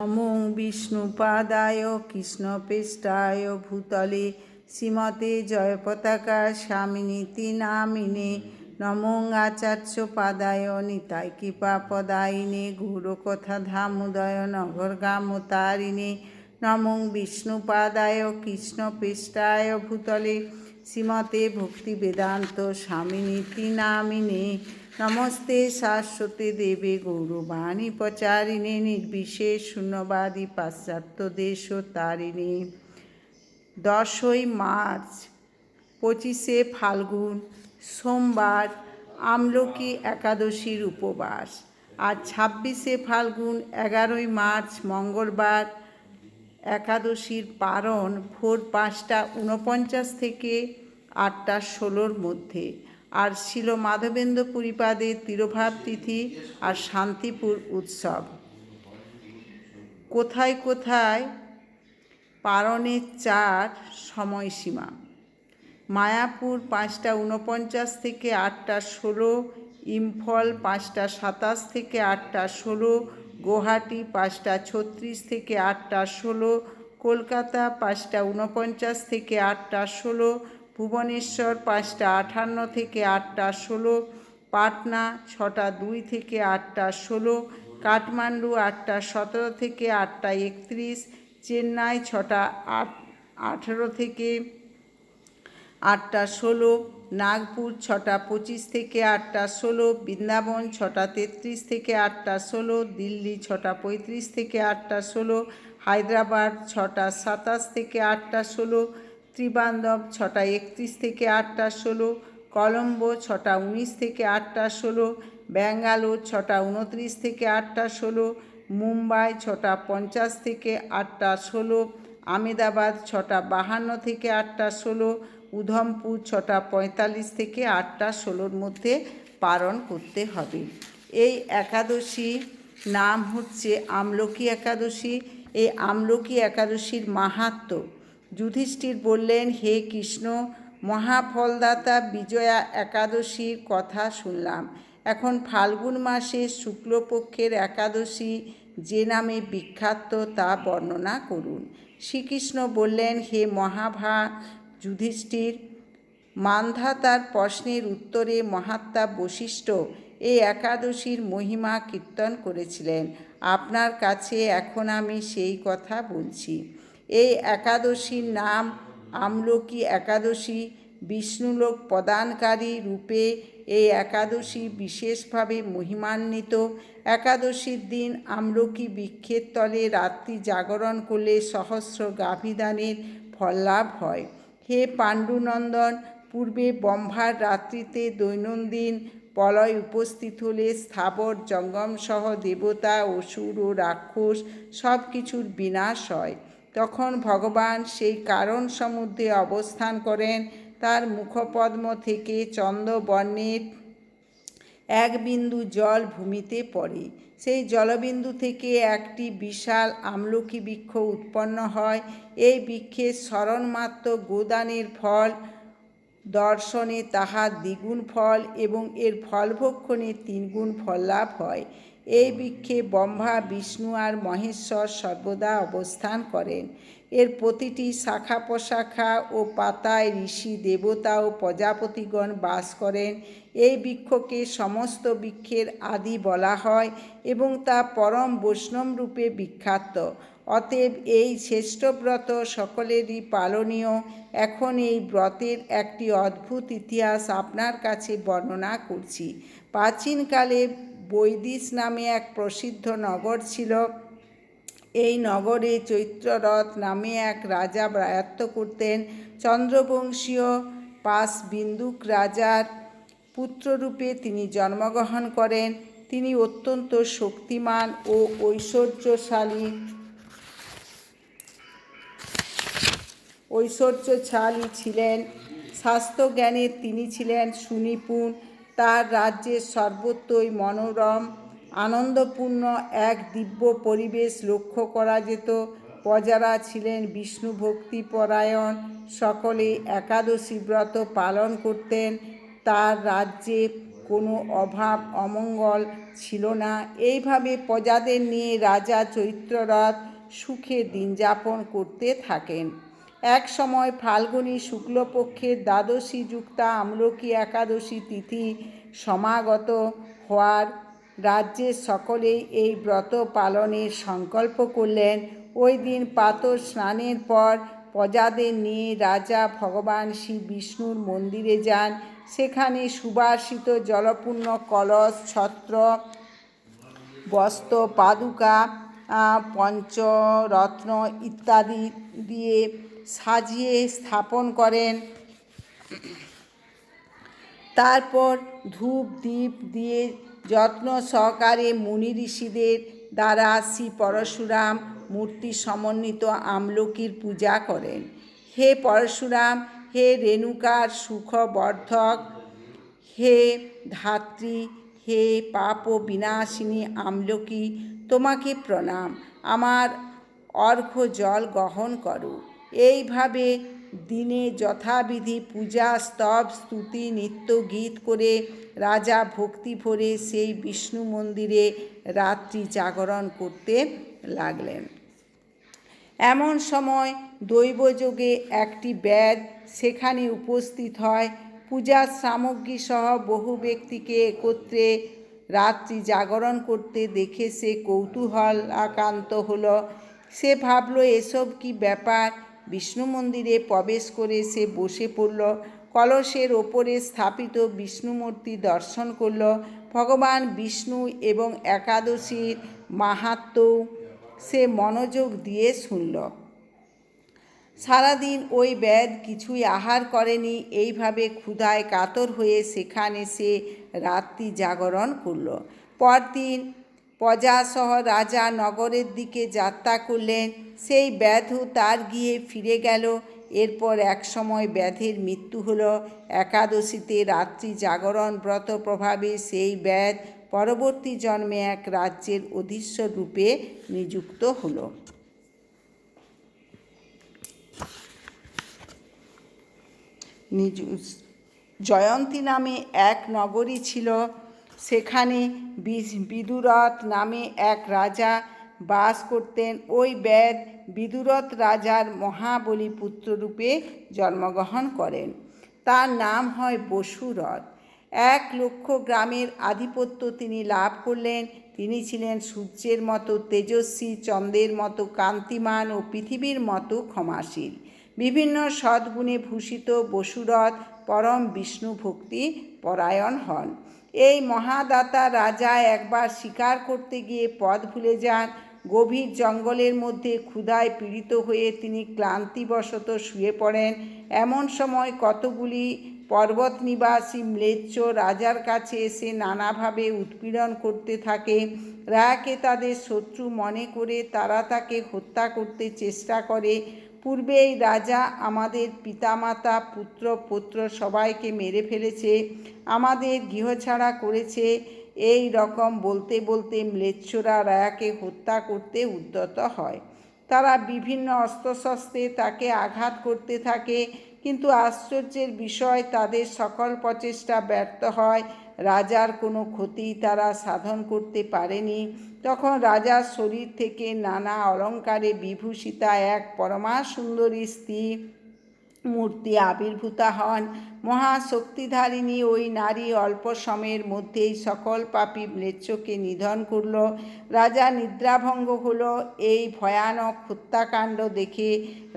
নমো বিষ্ণুপাদায় কৃষ্ণপৃষ্ঠায় ভূতলে শ্রীমতে জয়পতাকা স্বামিনীতি নামিনে নমো আচার্যপাদায় নিতাই কৃপাপদায়িনে গৌরকথা ধামোদয় নগরগামতারিণে নমো বিষ্ণুপাদায় কৃষ্ণপৃষ্ঠায় ভূতলে শ্রীমতে ভক্তিবেদান্ত স্বামিনীতি নামিনে নমস্তে শাশ্বতে দেবে গৌরবাণী প্রচারিণে নির্বিশেষ শূন্যবাদী পাশ্চাত্য দেশ তারিণী। 10ই মার্চ 25শে ফাল্গুন সোমবার আমলকি একাদশীর উপবাস। আর 26শে ফাল্গুন 11ই মার্চ মঙ্গলবার একাদশীর পারণ ভোর 5টা 49 থেকে 8টা 16-র মধ্যে। আর ছিল মাধবেন্দ্র পুরীপাদের তিরোভাব তিথি আর শান্তিপুর উৎসব। কোথায় কোথায় পারণের 4 সময়সীমা: মায়াপুর 5টা 49 থেকে 8টা 16, ইম্ফল 5টা 27 থেকে 8টা 16, গুয়াহাটি 5টা 36 থেকে 8টা 16, কলকাতা 5টা 49 থেকে 8টা 16, ভুবনেশ্বর 5টা 58 থেকে 8টা 16, পাটনা 6টা 2 থেকে 8টা 16, কাঠমান্ডু 8টা 17 থেকে 8টা 31, চেন্নাই 6টা 18 থেকে 8টা 16, নাগপুর 6টা 25 থেকে 8টা 16, বৃন্দাবন 6টা 33 থেকে 8টা 16, দিল্লি 6টা 35 থেকে 8টা 16, হায়দ্রাবাদ 6টা 27 থেকে 8টা 16, ত্রিবান্ধব 6টা 31 থেকে 8টা 16, কলম্বো 6টা 19 থেকে 8টা 16, ব্যাঙ্গালোর 6টা 29 থেকে 8টা 16, মুম্বাই 6টা 50 থেকে 8টা 16, আহমেদাবাদ 6টা 52 থেকে 8টা 16, উধমপুর 6টা 45 থেকে 8টা 16-র মধ্যে পালন করতে হবে। এই একাদশী নাম হচ্ছে আমলকি একাদশী। এই আমলকি একাদশীর মাহাত্ম্য: যুধিষ্ঠির বললেন, হে কৃষ্ণ, মহাফলদাতা বিজয়া একাদশীর কথা শুনলাম। এখন ফাল্গুন মাসের শুক্লপক্ষের একাদশী যে নামে বিখ্যাত তা বর্ণনা করুন। শ্রীকৃষ্ণ বললেন, হে মহাভাগ যুধিষ্ঠির, মান্ধাতার প্রশ্নের উত্তরে মহাত্মা বশিষ্ঠ এই একাদশীর মহিমা কীর্তন করেছিলেন। আপনার কাছে এখন আমি সেই কথা বলছি। এই একাদশীর নাম আমলকি একাদশী। বিষ্ণুলোক প্রদানকারী রূপে এই একাদশী বিশেষভাবে মহিমান্বিত। একাদশীর দিন আমলকি বৃক্ষের তলে রাত্রি জাগরণ করলে সহস্র গাভীদানের ফল লাভ হয়। হে পাণ্ডুনন্দন, পূর্বে ব্রহ্মার রাত্রিতে দৈনন্দিন প্রলয় উপস্থিত হলে স্থাবর জঙ্গম সহ দেবতা, অসুর ও রাক্ষস সব কিছুর বিনাশ হয়। তখন ভগবান সেই কারণ সমুদ্রে অবস্থান করেন। তার মুখপদ্ম থেকে চন্দ্রবর্ণের এক বিন্দু জল ভূমিতে পড়ে। সেই জলবিন্দু থেকে একটি বিশাল আমলকি বৃক্ষ উৎপন্ন হয়। এই বৃক্ষের স্মরণমাত্র গোদানের ফল দর্শনে তাহার দ্বিগুণ ফল এবং এর ফলভক্ষণে 3 গুণ ফল লাভ হয়। এই বৃক্ষে ব্রহ্মা, বিষ্ণু আর মহেশ্বর সর্বদা অবস্থান করেন। এর প্রতিটি শাখা প্রশাখা ও পাতায় ঋষি, দেবতা ও প্রজাপতিগণ বাস করেন। এই বৃক্ষকে সমস্ত বৃক্ষের আদি বলা হয় এবং তা পরম বৈষ্ণব রূপে বিখ্যাত। অতএব এই শ্রেষ্ঠ ব্রত সকলেরই পালনীয়। এখন এই ব্রতের একটি অদ্ভুত ইতিহাস আপনার কাছে বর্ণনা করছি। প্রাচীনকালে বৈদিশ নামে এক প্রসিদ্ধ নগর ছিল। এই নগরে চৈত্ররথ নামে এক রাজা রাজত্ব করতেন। চন্দ্রবংশীয় পাশবিন্দুক রাজার পুত্ররূপে তিনি জন্মগ্রহণ করেন। তিনি অত্যন্ত শক্তিমান ও ঐশ্বর্যশালী ছিলেন। শাস্ত্রজ্ঞানে তিনি ছিলেন সুনিপুণ। তার রাজ্যের সর্বত্রই মনোরম আনন্দপূর্ণ এক দিব্য পরিবেশ লক্ষ্য করা যেত। প্রজারা ছিলেন বিষ্ণু ভক্তিপরায়ণ। সকলে একাদশী ব্রত পালন করতেন। তার রাজ্যে কোনো অভাব অমঙ্গল ছিল না। এইভাবে প্রজাদের নিয়ে রাজা চৈত্ররথ সুখে দিন যাপন করতে থাকেন। এক সময় ফাল্গুনী শুক্লপক্ষের দ্বাদশী যুক্তা আমলকি একাদশী তিথি সমাগত হওয়ার রাজ্যের সকলেই এই ব্রত পালনের সংকল্প করলেন। ওই দিন প্রাতঃ স্নানের পর প্রজাদের নিয়ে রাজা ভগবান শ্রী বিষ্ণুর মন্দিরে যান। সেখানে সুবাসিত জলপূর্ণ কলস, ছত্র, বস্ত্র, পাদুকা, পঞ্চরত্ন ইত্যাদি দিয়ে সাজিয়ে স্থাপন করেন। তারপর ধূপ দীপ দিয়ে যত্ন সহকারে মুনি ঋষিদের দ্বারা শ্রী পরশুরাম মূর্তি সমন্বিত আমলকির পূজা করেন। হে পরশুরাম, হে রেণুকার সুখবর্ধক, হে ধাত্রী, হে পাপ বিনাশিনী আমলকি, তোমাকে প্রণাম। আমার অর্ঘ্য জল গ্রহণ করো। এইভাবে দিনে যথাবিধি পূজা, স্তব, স্তুতি, নিত্য গীত করে রাজা ভক্তি ভরে সেই বিষ্ণু মন্দিরে রাত্রি জাগরণ করতে লাগলেন। এমন সময় দৈবযোগে একটি ব্যাধ সেখানে উপস্থিত হয়। পূজার সামগ্রী সহ বহু ব্যক্তিকে একত্রে রাত্রি জাগরণ করতে দেখে সে কৌতূহলাকান্ত হলো। সে ভাবল, এসব কি ব্যাপার। বিষ্ণু মন্দিরে প্রবেশ করে সে বসে পড়ল। কলসের ওপরে স্থাপিত বিষ্ণুমূর্তি দর্শন করল। ভগবান বিষ্ণু এবং একাদশীর মাহাত্ম্য সে মনোযোগ দিয়ে শুনল। সারাদিন ওই ব্যাধ কিছুই আহার করেনি। এইভাবে ক্ষুধায় কাতর হয়ে সেখানে সে রাত্রি জাগরণ করল। পরদিন প্রজাসহ রাজা নগরের দিকে যাত্রা করলেন। সেই ব্যাধও তার গৃহে ফিরে গেল। এরপর এক সময় ব্যাধের মৃত্যু হল। একাদশীতে রাত্রি জাগরণ ব্রত প্রভাবে সেই ব্যাধ পরবর্তী জন্মে এক রাজ্যের অধীশ্বর রূপে নিযুক্ত হল। জয়ন্তী নামে এক নগরী ছিল। সেখানে বিদুরথ নামে এক রাজা বাস করতেন। ওই ব্যাধ বিদুরথ রাজার মহাবলী পুত্ররূপে জন্মগ্রহণ করেন। তার নাম হয় বসুরথ। 1,00,000 গ্রামের আধিপত্য তিনি লাভ করলেন। তিনি ছিলেন সূর্যের মতো তেজস্বী, চন্দ্রের মতো কান্তিমান ও পৃথিবীর মতো ক্ষমাশীল। বিভিন্ন সদ্গুণে ভূষিত বসুরথ পরম বিষ্ণু ভক্তি পরায়ণ হন। এই মহাদাতা রাজা একবার শিকার করতে গিয়ে পথ ভুলে যান। গভীর জঙ্গলের মধ্যে ক্ষুধায় পীড়িত হয়ে তিনি ক্লান্তিবশত শুয়ে পড়েন। এমন সময় কতগুলি পর্বত নিবাসী ম্লেচ্ছ রাজার কাছে এসে নানাভাবে উৎপীড়ন করতে থাকে। রাজাকে তাদের শত্রু মনে করে তারা তাকে হত্যা করতে চেষ্টা করে। পূর্বেই রাজা আমাদের পিতামাতা, পুত্র পুত্র সবাইকে মেরে ফেলেছে, আমাদের গৃহছাড়া করেছে। এই রকম বলতে বলতে ম্লেচ্ছরা রাজাকে হত্যা করতে উদ্যত হয়। তারা বিভিন্ন অস্ত্রশস্ত্রে তাকে আঘাত করতে থাকে, কিন্তু আশ্চর্যের বিষয় তাদের সকল প্রচেষ্টা ব্যর্থ হয়। রাজার কোনো ক্ষতি তারা সাধন করতে পারেনি। তখন রাজার শরীর থেকে নানা অলঙ্কারে বিভূষিতা এক পরমা সুন্দরী স্ত্রী মূর্তি আবির্ভূতা হন। মহাশক্তিধারিণী ওই নারী অল্প সময়ের মধ্যেই সকল পাপী ম্লেচ্ছকে নিধন করল। রাজা নিদ্রাভঙ্গ হল। এই ভয়ানক হত্যাকাণ্ড দেখে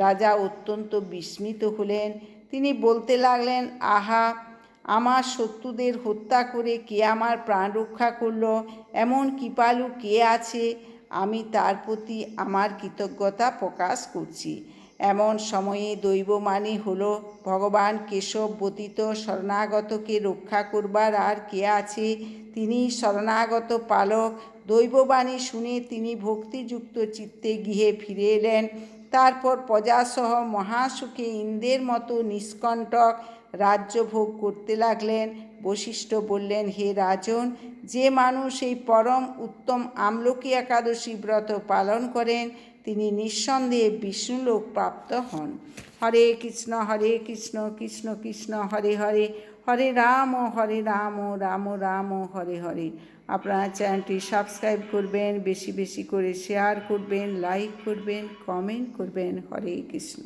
রাজা অত্যন্ত বিস্মিত হলেন। তিনি বলতে লাগলেন, আহা, আমার শত্রুদের হত্যা করে কে আমার প্রাণ রক্ষা করল? এমন কৃপালু কে আছে? আমি তার প্রতি আমার কৃতজ্ঞতা প্রকাশ করছি। এমন সময়ে দৈববাণী হল, ভগবান কেশব ব্যতীত শরণাগতকে রক্ষা করবার আর কে আছে? তিনি শরণাগত পালক। দৈববাণী শুনে তিনি ভক্তিযুক্ত চিত্তে গৃহে ফিরে এলেন। তারপর প্রজাসহ মহাসুখে ইন্দ্রের মতো নিষ্কণ্টক রাজ্যভোগ করতে লাগলেন। বশিষ্ঠ বললেন, হে রাজন, যে মানুষ এই পরম উত্তম আমলকি একাদশী ব্রত পালন করেন তিনি নিঃসন্দেহে বিষ্ণুলোক প্রাপ্ত হন। হরে কৃষ্ণ কৃষ্ণ কৃষ্ণ হরে হরে, হরে রাম রাম রাম হরে হরে। আপনারা চ্যানেলটি সাবস্ক্রাইব করবেন, বেশি বেশি করে শেয়ার করবেন, লাইক করবেন, কমেন্ট করবেন। হরে কৃষ্ণ।